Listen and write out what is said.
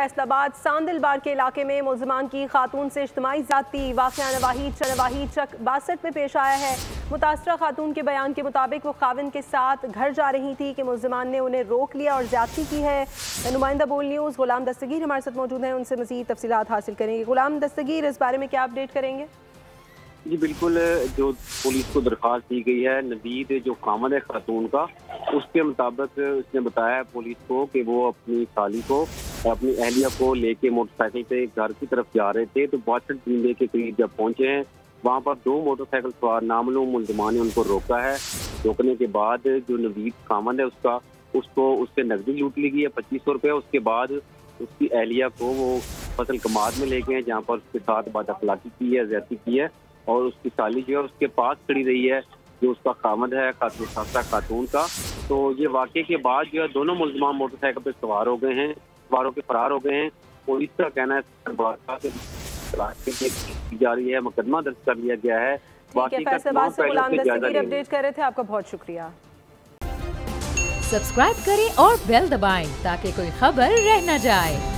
फैसलाबाद सांदिलबार के इलाके में मुल्जिमान की खातून से इज्तिमाई ज़्यादती वाक़या नवाही चक 62 में पेश आया है। मुतासरा खातून के बयान के मुताबिक वो खाविन के साथ घर जा रही थी कि मुल्जिमान ने उन्हें रोक लिया और ज़्यादती की है। नुमाइंदा बोल न्यूज़ गुलाम दस्तगीर हमारे साथ मौजूद हैं, उनसे मज़ीद तफसीलात हासिल करेंगे। गुलाम दस्तगीर, इस बारे में क्या अपडेट करेंगे? जी बिल्कुल, जो पुलिस को दरख्वास्त दी गई है, नवीद जो खामद है खातून का, उसके मुताबिक उसने बताया पुलिस को कि वो अपनी साली को, अपनी अहलिया को लेके मोटरसाइकिल से घर की तरफ जा रहे थे। तो 62 जिंदे के करीब जब पहुंचे हैं, वहां पर 2 मोटरसाइकिल सवार नामालूम मुल्जिमान ने उनको रोका है। रोकने के बाद जो नवीद खामद है उसको उससे नकदी लूट ली गई है 2500 रुपये। उसके बाद उसकी अहलिया को वो फसल कमाद में ले गए, जहाँ पर उसके साथ बदअखलाकी की है, ज्यादती की है, और उसकी साली जो है उसके पास खड़ी रही है, जो उसका खामद है खातून का। तो ये वाक़े के बाद जो है दोनों मुल्जिमान मोटरसाइकिल पर सवार हो गए हैं, सवारों के फरार हो गए हैं। पुलिस का कहना है जारी है, मुकदमा दर्ज कर लिया गया है। फैसलाबाद से गुलाम दस्तगीर अपडेट कर रहे थे, आपका बहुत शुक्रिया। सब्सक्राइब करें और बेल दबाएं ताकि कोई खबर रह न जाए।